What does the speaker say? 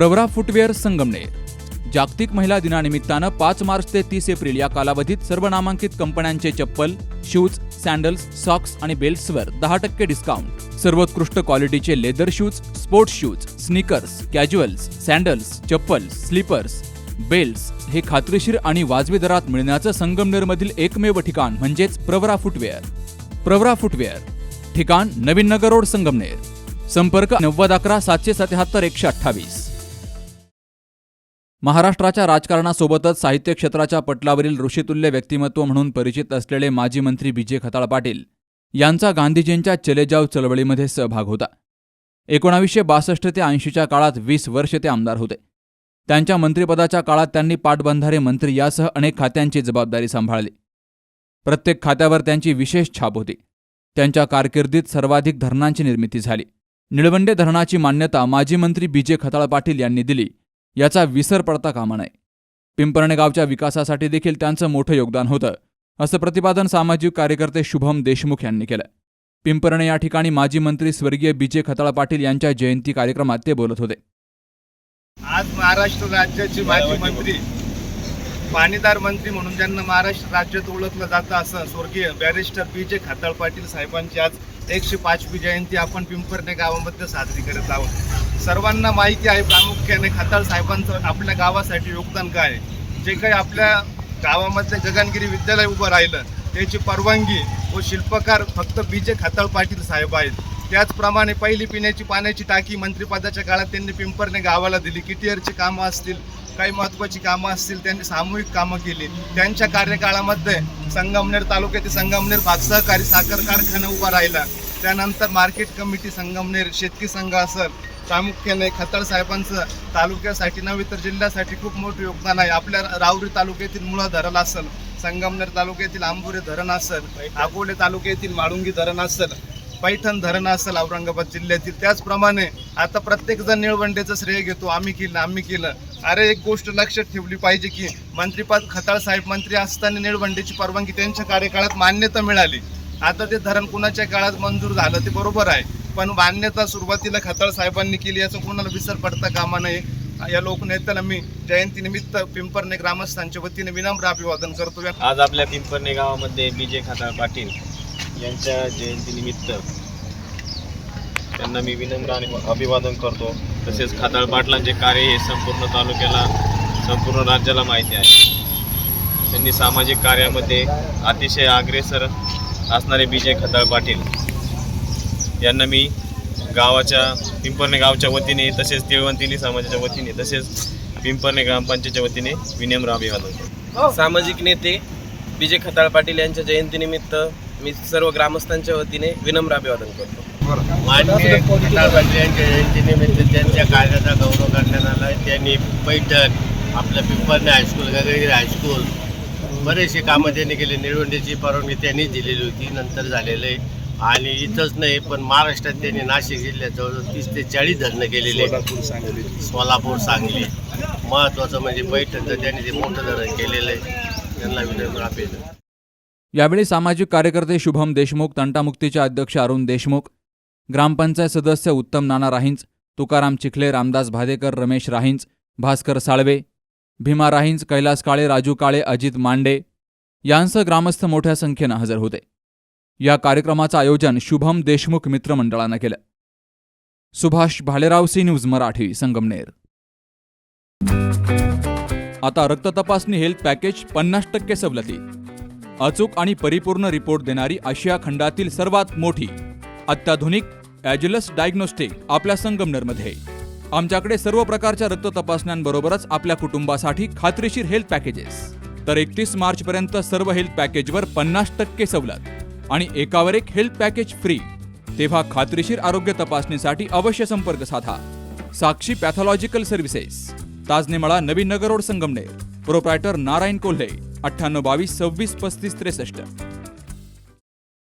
Pravara footwear Sangamner जागतिक महिला दिनानिमित्तानं 5 मार्च ते 30 एप्रिल या कालावधीत सर्व नामांकित कंपन्यांचे चप्पल, शूज, सॅन्डल्स, सॉक्स आणि बेल्ट्सवर 10% डिस्काउंट. सर्वोत्कृष्ट क्वालिटीचे leather shoes, sports shoes, sneakers, casuals, sandals, chappals, slippers, belts हे खात्रीशीर आणि वाजवी दरात मिळण्याचं संगमनेरमधील एकमेव ठिकाण म्हणजेच प्रवरा फुटवेअर. प्रवरा फुटवेअर, ठिकाण नवीन नगर रोड, संगमनेर. संपर्क 9011 777 128. महाराष्ट्राच्या राजकारणासोबतच साहित्य क्षेत्राच्या पटलावरील ऋषितुल्य व्यक्तिमत्व म्हणून परिचित असलेले माजी मंत्री विजय खताळ पाटील यांचा गांधीजींच्या चले जाव चळवळीमध्ये सहभाग होता. 1962 ते 80च्या काळात 20 वर्ष ते आमदार होते. त्यांच्या मंत्रिपदाच्या काळात त्यांनी पाटबंधारे मंत्री यासह अनेक खात्यांची जबाबदारी सांभाळली. प्रत्येक खात्यावर त्यांची विशेष छाप होती. त्यांच्या कारकिर्दीत सर्वाधिक धरणांची निर्मिती झाली. निळवंडे धरणाची मान्यता माजी मंत्री विजय खताळ पाटील यांनी दिली, याचा विसर पडता कामा नये. पिंपरणे गावच्या विकासासाठी देखील त्यांचं मोठं योगदान होतं, असं प्रतिपादन सामाजिक कार्यकर्ते शुभम देशमुख यांनी केलं. पिंपरणे या ठिकाणी माजी मंत्री स्वर्गीय विजय खताळ पाटील यांच्या जयंती कार्यक्रमात ते बोलत होते. आज महाराष्ट्र राज्याचे माजी मंत्री, पाणीदार मंत्री म्हणून ज्यांना महाराष्ट्र राज्यात ओळखलं जातं असं स्वर्गीय बॅरिस्टर विजय खताळ पाटील साहेबांची आज 105वी जयंती आपण पिंपरणे गावामध्ये साजरी करत आहोत. सर्वांना माहिती आहे प्रामुख्याने खताळ साहेबांचं आपल्या गावासाठी योगदान काय. जे काही आपल्या गावामध्ये गगनगिरी विद्यालय उभं राहिलं त्याची परवानगी व शिल्पकार फक्त विजय खताळ पाटील साहेब आहेत. त्याचप्रमाणे पहिली पिण्याची पाण्याची टाकी मंत्रिपदाच्या काळात त्यांनी पिंपरणे गावाला दिली. किटीअरची कामं असतील, काही महत्त्वाची कामं असतील, त्यांनी सामूहिक कामं केली. त्यांच्या कार्यकाळामध्ये संगमनेर तालुक्यातील संगमनेर भाग सहकारी साखर कारखाना उभा राहिला. त्यानंतर मार्केट कमिटी संगमनेर, शेतकी संघ असेल, प्रामुख्याने खताळ साहेबांचं तालुक्यासाठी नव्हे तर जिल्ह्यासाठी खूप मोठं योगदान आहे. आपल्या राऊरी तालुक्यातील मुळा धरण असेल, संगमनेर तालुक्यातील आंबोरे धरण असेल, अकोले तालुक्यातील माळुंगी धरण असेल, पैठण धरण असेल औरंगाबाद जिल्ह्यातील. त्याचप्रमाणे आता प्रत्येकजण निळवंडेचं श्रेय घेतो, आम्ही केलं. अरे एक गोष्ट लक्षात ठेवली पाहिजे की मंत्रिपद खताळ साहेब मंत्री असताना निळवंडेची परवानगी त्यांच्या कार्यकाळात मान्यता मिळाली. आता ते धरण कुणाच्या काळात मंजूर झालं ते बरोबर आहे, पण मान्यता सुरुवातीला खताळ साहेबांनी केली, याचं कोणाला विसर पडता कामा नये. या लोकनेत्याला मी जयंतीनिमित्त पिंपरणे ग्रामस्थांच्या वतीने विनम्र अभिवादन करतो. आज आपल्या पिंपरणे गावामध्ये विजय खताळ पाटील यांच्या जयंतीनिमित्त त्यांना मी विनम्र अभिवादन करतो. तसेच खताळ पाटलांचे कार्य हे संपूर्ण तालुक्याला, संपूर्ण राज्याला माहिती आहे. त्यांनी सामाजिक कार्यामध्ये अतिशय अग्रेसर असणारे विजय खताळ पाटील यांना मी गावाच्या पिंपरणे गावच्या वतीने, तसेच तिळवंतिनी समाजाच्या वतीने, तसेच पिंपरणे ग्रामपंचायतच्या वतीने विनम्र अभिवादन करतो. सामाजिक नेते विजय खताळ पाटील यांच्या जयंतीनिमित्त मी सर्व ग्रामस्थांच्या वतीने विनम्र अभिवादन करतो. माननीय खताळ पाटील यांच्या जयंतीनिमित्त त्यांच्या कार्याचा गौरव करण्यात आला. त्यांनी पैठण, आपलं पिंपरणे हायस्कूल, गगनगिरी हायस्कूल, बरेचसे कामं त्यांनी केले. निळवंडेची परवानगी त्यांनी दिलेली होती, नंतर झालेलं आहे. आणि इथंच नाही पण महाराष्ट्रात त्यांनी नाशिक जिल्ह्यात जवळजवळ 30 ते 40 धरणं केलेले. सोलापूर, सांगली, महत्त्वाचं म्हणजे पैठणचं त्यांनी ते मोठं धरण केलेलं आहे. त्यांना विनम्र अभिवादन. यावेळी सामाजिक कार्यकर्ते शुभम देशमुख, तंटामुक्तीचे अध्यक्ष अरुण देशमुख, ग्रामपंचायत सदस्य उत्तम नाना राहिंच, तुकाराम चिखले, रामदास भादेकर, रमेश राहिंच, भास्कर साळवे, भीमा राहिंच, कैलास काळे, राजू काळे, अजित मांडे यांसह ग्रामस्थ मोठ्या संख्येनं हजर होते. या कार्यक्रमाचं आयोजन शुभम देशमुख मित्रमंडळानं केलं. Subhash Bhalerao, C news Marathi, Sangamner. आता रक्त तपासणी हेल्थ पॅकेज 50% सवलती. अचूक आणि परिपूर्ण रिपोर्ट देणारी आशिया खंडातील सर्वात मोठी अत्याधुनिक ॲजिलस डायग्नोस्टिक आपल्या संगमनेरमध्ये. आमच्याकडे सर्व प्रकारच्या रक्त तपासण्यांबरोबरच आपल्या कुटुंबासाठी खात्रीशीर हेल्थ पॅकेजेस. तर 31 मार्चपर्यंत सर्व हेल्थ पॅकेजवर 50% सवलत आणि एकावर एक हेल्थ पॅकेज फ्री. तेव्हा खात्रीशीर आरोग्य तपासणीसाठी अवश्य संपर्क साधा. साक्षी पॅथॉलॉजिकल सर्व्हिसेस, ताजनेमाळा, नवीन नगर रोड, संगमनेर. प्रोप्रायटर नारायण कोल्हे, 9822 26 35 63.